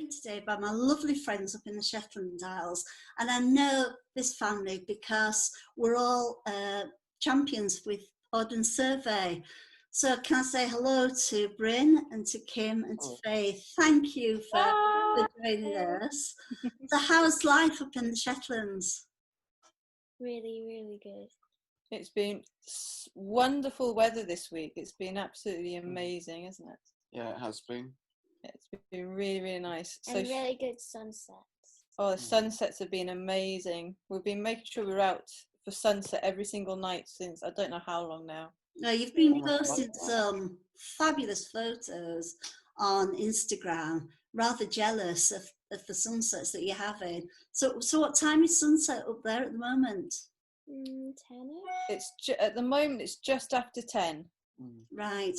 joined today by my lovely friends up in the Shetland Isles, and I know this family because we're all champions with Ordnance Survey. So can I say hello to Bryn and to Kim and to Faith? Thank you for joining us. So how's life up in the Shetlands? Really, really good. It's been wonderful weather this week. It's been absolutely amazing, isn't it? Yeah, it has been. It's been really, really nice. And really good sunsets. Oh, the sunsets have been amazing. We've been making sure we're out for sunset every single night since I don't know how long now. No, you've been posting some fabulous photos on Instagram. Rather jealous of the sunsets that you're having. So what time is sunset up there at the moment? 10. It's at the moment it's just after 10. Right.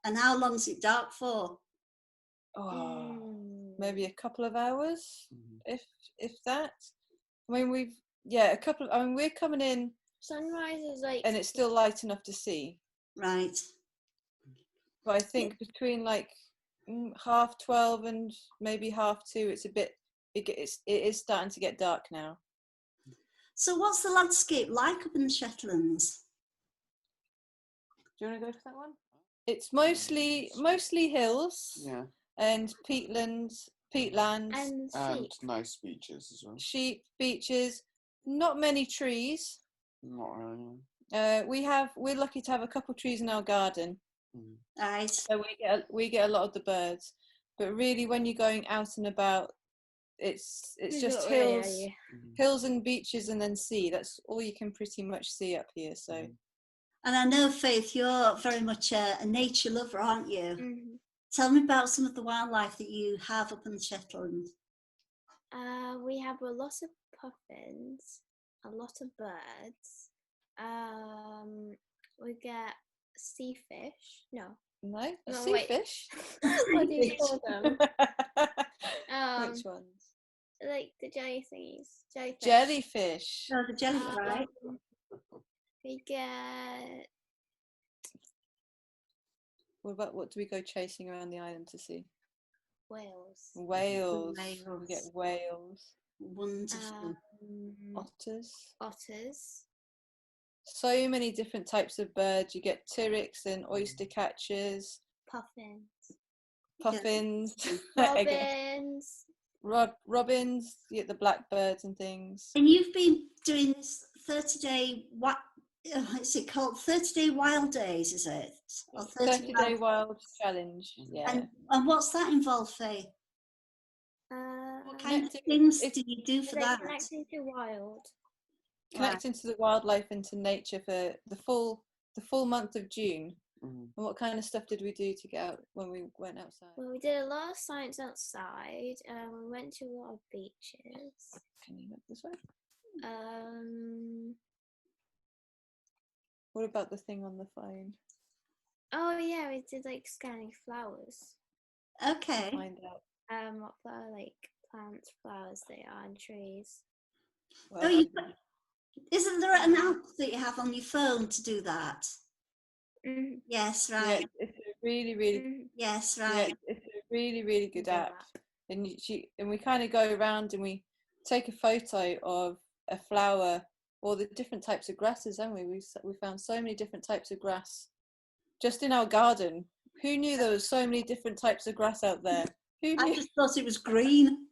And how long is it dark for? Maybe a couple of hours, if that. I mean, we're coming in. Sunrise is like, and it's still light enough to see. Right. But I think between like 12:30 and maybe 2:30, it is starting to get dark now. So what's the landscape like up in the Shetlands? Do you want to go for that one? It's mostly hills. Yeah. And peatlands and nice beaches as well. Sheep, beaches, not many trees. Not really. We're lucky to have a couple of trees in our garden. Right. So we get a lot of the birds. But really, when you're going out and about, it's just hills and beaches and then sea. That's all you can pretty much see up here. So. And I know, Faith, you're very much a nature lover, aren't you? Mm-hmm. Tell me about some of the wildlife that you have up in the Shetland. We have a lot of puffins, a lot of birds. We get sea fish. No, sea fish. What do you call them? Which ones? Like the jelly thingies. Jellyfish. Oh, the jellyfish, right? We get. What do we go chasing around the island to see? Whales. We get whales. Wonderful. Otters. So many different types of birds. You get tyrricks and oyster catchers. Puffins. Robins. You get the blackbirds and things. And you've been doing this 30-day, is it called 30-day wild days, is it? Or 30-day wild challenge, yeah. And what's that involve, Faye? What kind of things do you do for that? Connecting to wild. Connecting to the wildlife and to nature for the full month of June. And what kind of stuff did we do to get out when we went outside? Well, we did a lot of science outside. We went to a lot of beaches. Can you look this way? What about the thing on the phone? Oh yeah, we did like scanning flowers. Okay. Find out. What flower, like plants, flowers they are, and trees. Well, isn't there an app that you have on your phone to do that? Mm-hmm. Yes, right. Yeah, it's a really, really. Yes, right. Yeah, it's a really, really good app. And we kind of go around and we take a photo of a flower or the different types of grasses, haven't we? We found so many different types of grass just in our garden. Who knew there was so many different types of grass out there? Who knew? I just thought it was green.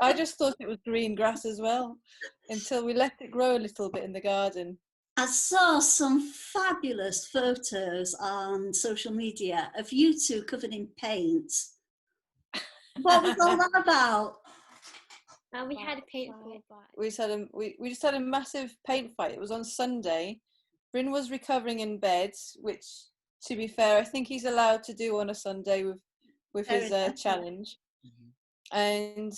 I just thought it was green grass as well until we let it grow a little bit in the garden. I saw some fabulous photos on social media of you two covered in paint. What was all that about? We had a paint fight. We just had a massive paint fight. It was on Sunday. Bryn was recovering in bed, which, to be fair, I think he's allowed to do on a Sunday with his challenge. And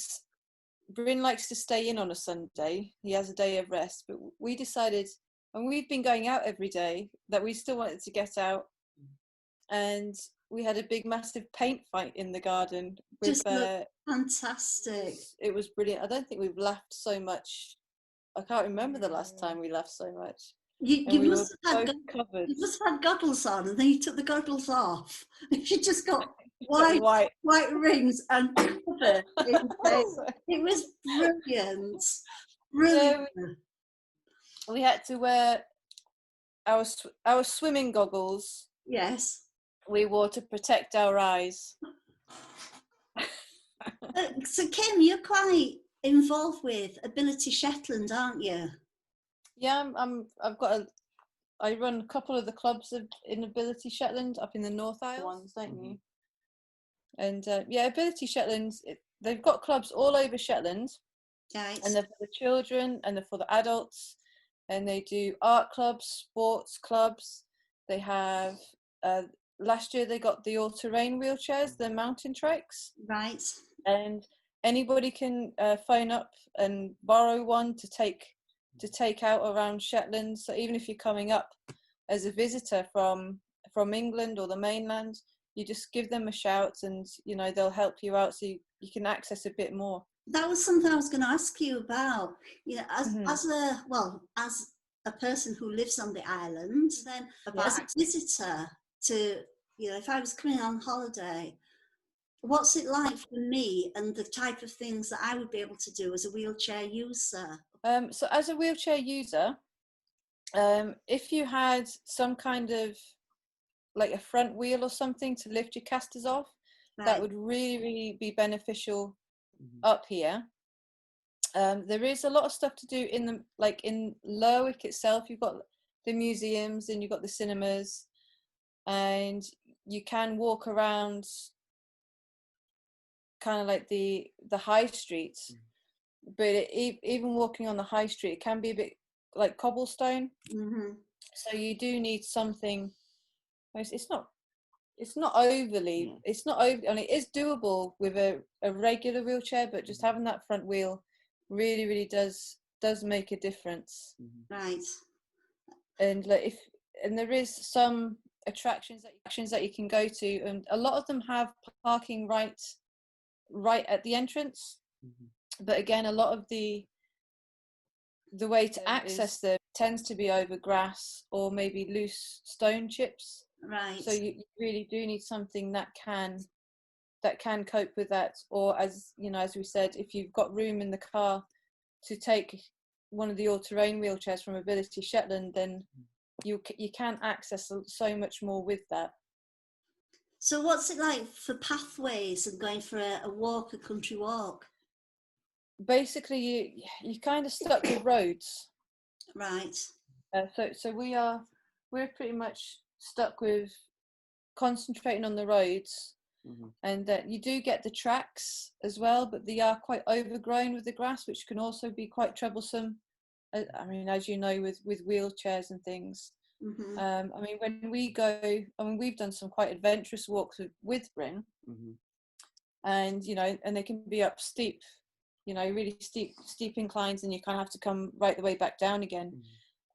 Bryn likes to stay in on a Sunday. He has a day of rest. But we decided, and we'd been going out every day, that we still wanted to get out. And we had a big, massive paint fight in the garden. With, fantastic. It was brilliant. I don't think we've laughed so much. I can't remember the last time we laughed so much. You must have had goggles on, and then you took the goggles off. You just got white rings and covered in paint. It was brilliant. Brilliant. We had to wear our swimming goggles. Yes. We wore to protect our eyes. So Kim, you're quite involved with Ability Shetland, aren't you? Yeah, I run a couple of the clubs in Ability Shetland up in the North Isles ones, don't you? And yeah, Ability Shetland, they've got clubs all over Shetland. Right. And they're for the children and they're for the adults. And they do art clubs, sports clubs. They have, last year they got the all-terrain wheelchairs, the mountain trikes. Right. And anybody can phone up and borrow one to take out around Shetland. So even if you're coming up as a visitor from England or the mainland, you just give them a shout and, you know, they'll help you out so you can access a bit more. That was something I was going to ask you about. You know, as a person who lives on the island, then as a visitor to, you know, if I was coming on holiday, what's it like for me and the type of things that I would be able to do as a wheelchair user? So as a wheelchair user, if you had some kind of like a front wheel or something to lift your casters off, that would really, really be beneficial up here. There is a lot of stuff to do in Lerwick itself. You've got the museums and you've got the cinemas, and you can walk around kind of like the high streets. But even walking on the high street, it can be a bit like cobblestone. So you do need something. It's not overly. It's not over. And it is doable with a regular wheelchair, but just having that front wheel really, really does make a difference. Right. And there is some attractions that you can go to, and a lot of them have parking right at the entrance. But again, a lot of the way to access them tends to be over grass or maybe loose stone chips. Right. So you really do need something that can cope with that. Or, as you know, as we said, if you've got room in the car to take one of the all-terrain wheelchairs from Ability Shetland, then you can access so much more with that. So what's it like for pathways and going for a walk, a country walk? Basically, you kind of stuck with roads. Right. So we're pretty much stuck with concentrating on the roads, and that you do get the tracks as well, but they are quite overgrown with the grass, which can also be quite troublesome. I mean, as you know, with wheelchairs and things. I mean, when we go, we've done some quite adventurous walks with Bryn, and you know, and they can be up steep, you know, really steep inclines, and you kind of have to come right the way back down again.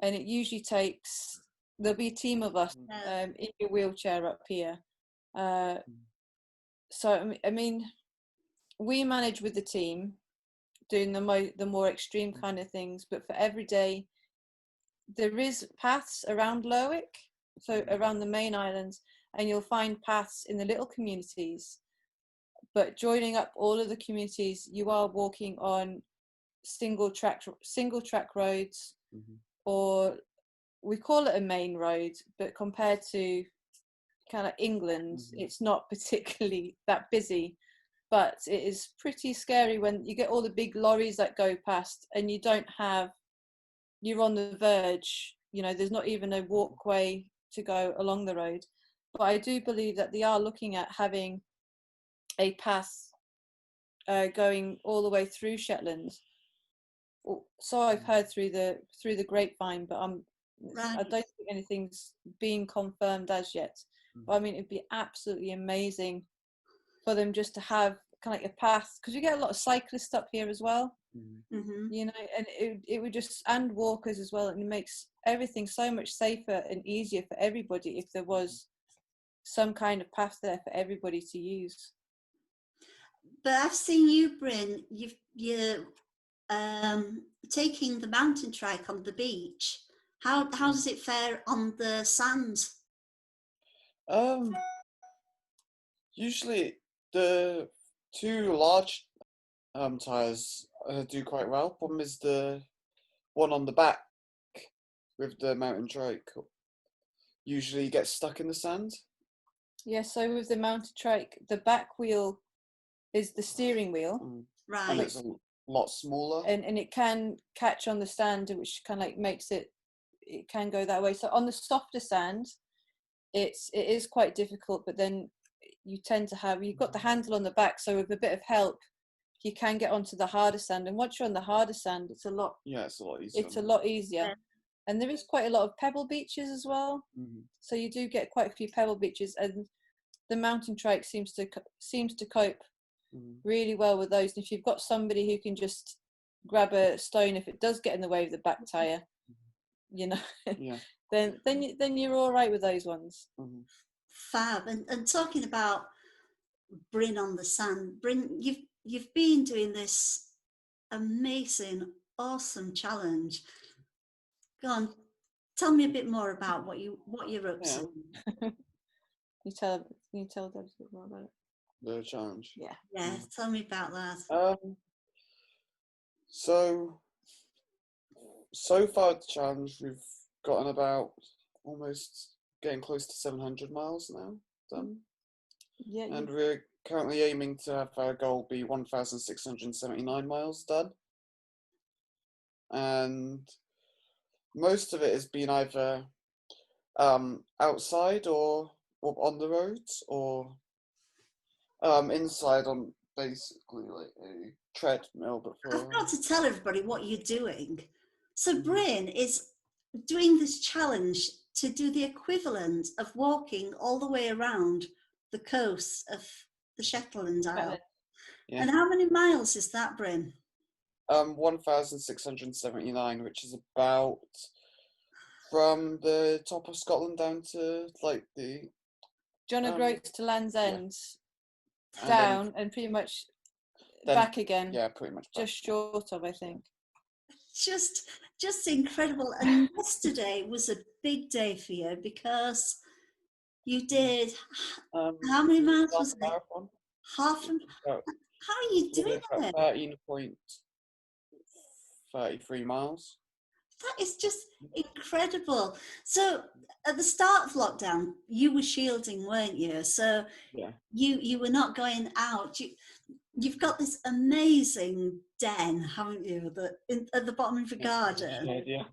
And it usually takes, there'll be a team of us in your wheelchair up here. So I mean, we manage with the team doing the more extreme kind of things, but for every day there is paths around Lerwick, so around the main islands, and you'll find paths in the little communities. But joining up all of the communities, you are walking on single track roads, or we call it a main road, but compared to kind of England, it's not particularly that busy. But it is pretty scary when you get all the big lorries that go past, and you're on the verge, you know, there's not even a walkway to go along the road. But I do believe that they are looking at having a path going all the way through Shetland. So I've heard through the grapevine, but I don't think anything's being confirmed as yet. But I mean, it'd be absolutely amazing for them just to have kind of like a path, because we get a lot of cyclists up here as well. You know, and it would just, and walkers as well, and it makes everything so much safer and easier for everybody if there was some kind of path there for everybody to use. But I've seen you, Bryn, you're taking the mountain trike on the beach. How does it fare on the sand? Usually the two large tyres do quite well. Problem is the one on the back with the mountain trike usually gets stuck in the sand. Yeah, so with the mountain trike, the back wheel is the steering wheel. Right. And it's a lot smaller. And it can catch on the sand, which kind of like makes it can go that way. So on the softer sand, it is quite difficult, but then you tend to you've got the handle on the back, so with a bit of help, you can get onto the harder sand. And once you're on the harder sand, it's a lot easier. It's a lot easier. Yeah. And there is quite a lot of pebble beaches as well. So you do get quite a few pebble beaches, and the mountain trike seems to cope really well with those. And if you've got somebody who can just grab a stone if it does get in the way of the back tire, you know, then you're all right with those ones. Fab. And talking about Bryn on the sand, Bryn, you've been doing this amazing, awesome challenge. Go on, tell me a bit more about what you're up to. Can you tell Deb a bit more about it? The challenge. Yeah, tell me about that. So far the challenge, we've gotten about almost getting close to 700 miles now done. Yeah. And we're currently aiming to have our goal be 1,679 miles done. And most of it has been either outside or on the roads, or inside on basically like a treadmill. But I've got to tell everybody what you're doing. So Bryn is doing this challenge to do the equivalent of walking all the way around the coast of the Shetland Isles. Yeah. And how many miles is that, Bryn? 1,679, which is about from the top of Scotland down to like the John O'Groats to Land's End, down and pretty much back again. Yeah, pretty much back. Just short of, I think. Just incredible. And yesterday was a big day for you because you did how many miles was it? Marathon. Half. How are you doing it? 13.33 miles. That is just incredible. So at the start of lockdown, you were shielding, weren't you? So you were not going out. You've got this amazing den, haven't you, at the bottom of your garden? Shed, yeah.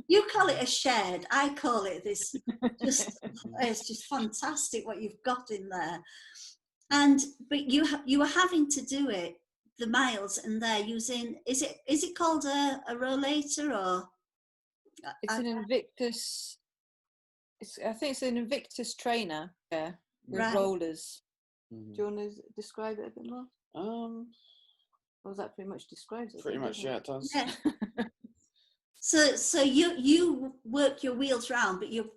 You call it a shed. I call it this. It's just fantastic what you've got in there. But you were having to do it, the miles, and they're using. Is it called a rollator or? It's an Invictus. I think it's an Invictus trainer. Yeah, with rollers. Do you want to describe it a bit more? Well, that pretty much describes it. Pretty much, yeah, it does. Yeah. So you work your wheels round, but your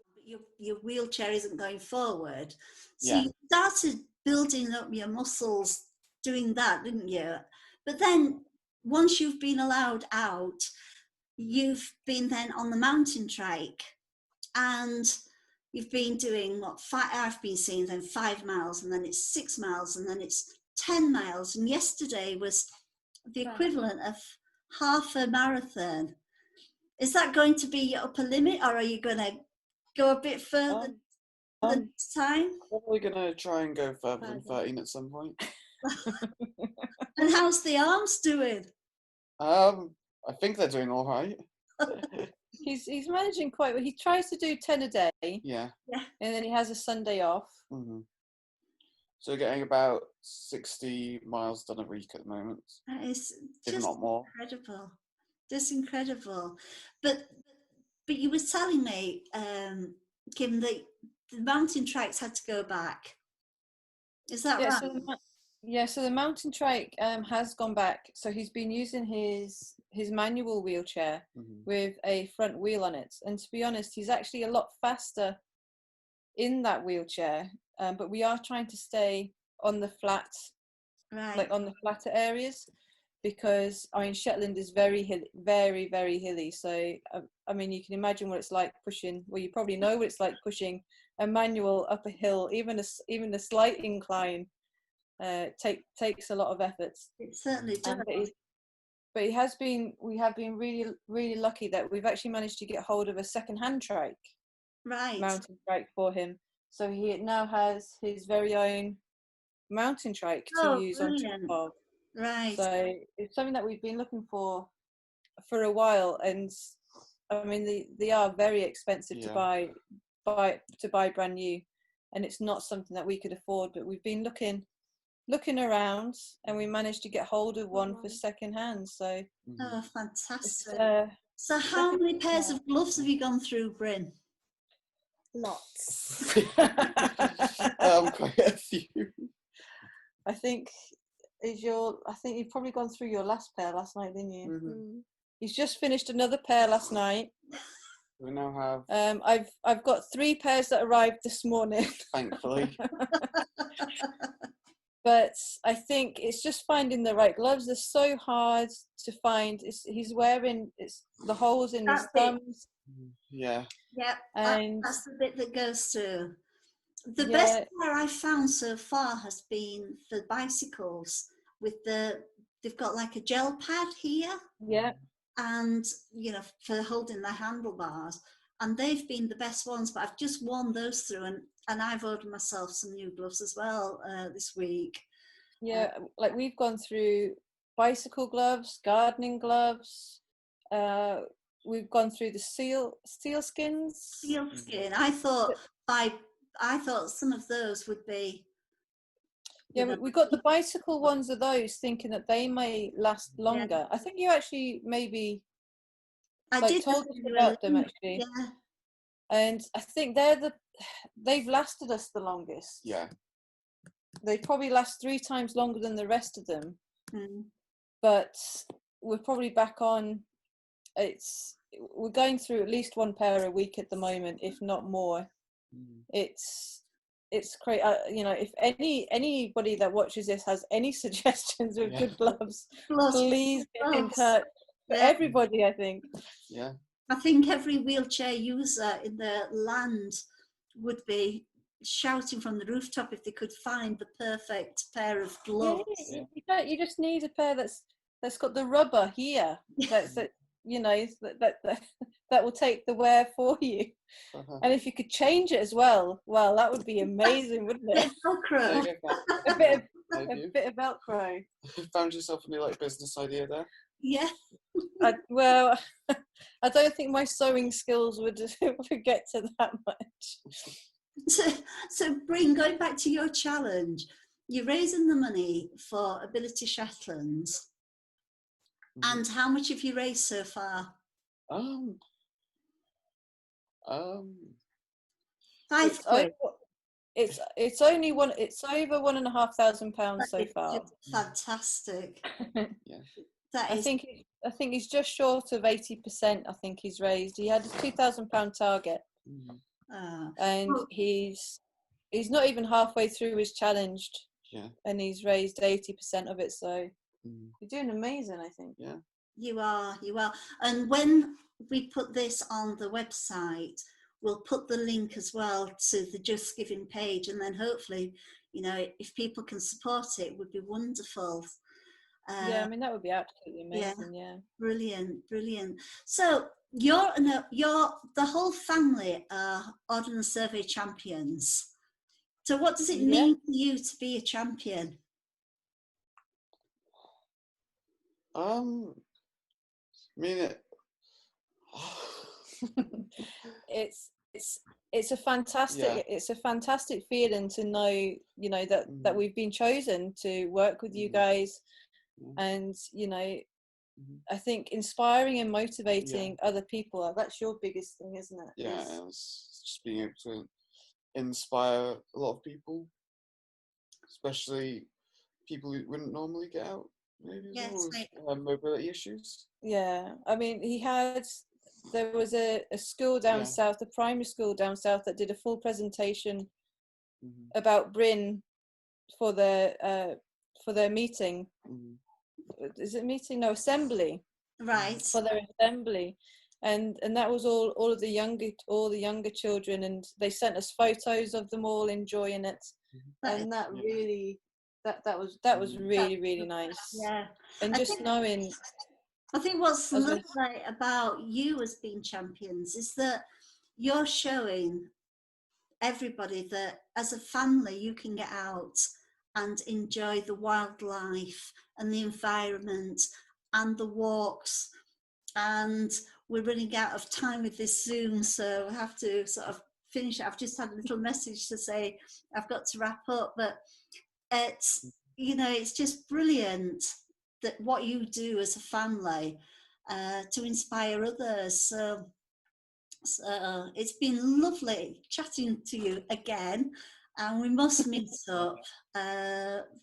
wheelchair isn't going forward. So you started building up your muscles doing that, didn't you? But then once you've been allowed out, you've been then on the mountain trike, and you've been doing I've been seeing then 5 miles, and then it's 6 miles, and then it's 10 miles. And yesterday was the equivalent of half a marathon. Is that going to be your upper limit, or are you going to go a bit further the next time? Probably going to try and go further than 13 at some point. And how's the arms doing? I think they're doing all right. He's managing quite well. He tries to do 10 a day. Yeah. And then he has a Sunday off. Mm-hmm. So getting about 60 miles done a week at the moment. That is if not more. Incredible. Just incredible. But you were telling me, Kim, that the mountain trikes had to go back. Is that right? So the mountain trike has gone back. So he's been using his manual wheelchair with a front wheel on it. And to be honest, he's actually a lot faster in that wheelchair. But we are trying to stay on the flat, like on the flatter areas, because I mean Shetland is very hilly, very, very hilly. So I mean, you can imagine what it's like pushing. Well, you probably know what it's like pushing a manual up a hill, even a slight incline. Takes a lot of effort. It certainly does. But we have been really, really lucky that we've actually managed to get hold of a second-hand trike, Right. mountain trike for him. So he now has his very own mountain trike to use brilliant. on top of. Right. So it's something that we've been looking for a while, and I mean they are very expensive to buy brand new, and it's not something that we could afford. But we've been looking around, and we managed to get hold of one for second hand. So fantastic. So how many pairs of gloves have you gone through, Bryn? Lots. Quite a few. I think you've probably gone through your last pair last night, didn't you? Mm-hmm. He's just finished another pair last night. We now have. I've got 3 pairs that arrived this morning. Thankfully. But I think it's just finding the right gloves. They're so hard to find. He's wearing the holes in his thumbs. Yeah. Yeah. And that's the bit that goes through. The best pair I've found so far has been for bicycles with they've got like a gel pad here. Yeah. And, for holding their handlebars. And they've been the best ones, but I've just worn those through, and I've ordered myself some new gloves as well this week. Yeah, like we've gone through bicycle gloves, gardening gloves. We've gone through the sealskins. Sealskin. I thought some of those would be. Yeah, we got the bicycle ones of those, thinking that they may last longer. Yeah. I think you actually maybe told us about them actually. Yeah. And I think they've lasted us the longest. Yeah. They probably last 3 times longer than the rest of them. Mm. But we're probably back on. We're going through at least 1 pair a week at the moment, if not more. Mm. It's great. If anybody that watches this has any suggestions with good gloves, please get in touch. For everybody, I think. Yeah. I think every wheelchair user in the land would be shouting from the rooftop if they could find the perfect pair of gloves. Yeah, you just need a pair that's got the rubber here. That will take the wear for you. Uh-huh. And if you could change it as well, that would be amazing, wouldn't it? Velcro. a bit of Velcro. Found yourself a new business idea there. Yeah. I don't think my sewing skills would get to that much. So Bryn, going back to your challenge, you're raising the money for Ability Shetlands. Mm-hmm. And how much have you raised so far? 5 quid. It's only one. It's over £1,500 so far. Fantastic. Yeah. I think he's just short of 80%. I think he's raised. He had a £2,000 target, and he's not even halfway through his challenge. Yeah. And he's raised 80% of it. So you're doing amazing, I think. Yeah. You are. And when we put this on the website, we'll put the link as well to the Just Giving page, and then hopefully, if people can support it, it would be wonderful. I mean, that would be absolutely amazing. Yeah. Brilliant. So the whole family are Ordnance Survey champions. So what does it mean to you to be a champion? It's a fantastic feeling to know that we've been chosen to work with you guys, and I think inspiring and motivating other people, that's your biggest thing, isn't it? It's just being able to inspire a lot of people, especially people who wouldn't normally get out, maybe with mobility issues. I mean, there was a school down south, a primary school down south, that did a full presentation about Bryn for their meeting, is it meeting? No, assembly. Right. For their assembly. And that was all the younger children, and they sent us photos of them all enjoying it. And that really that was really, really nice. Yeah. And just knowing, I think what's lovely about you as being champions is that you're showing everybody that as a family you can get out and enjoy the wildlife and the environment and the walks. And we're running out of time with this Zoom, so I have to sort of finish. I've just had a little message to say I've got to wrap up, but it's, you know, it's just brilliant that what you do as a family to inspire others. So it's been lovely chatting to you again, and we must meet up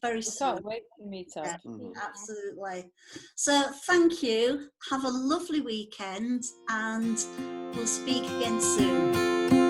very soon. Can't wait to meet up. Yeah, absolutely. So thank you. Have a lovely weekend, and we'll speak again soon.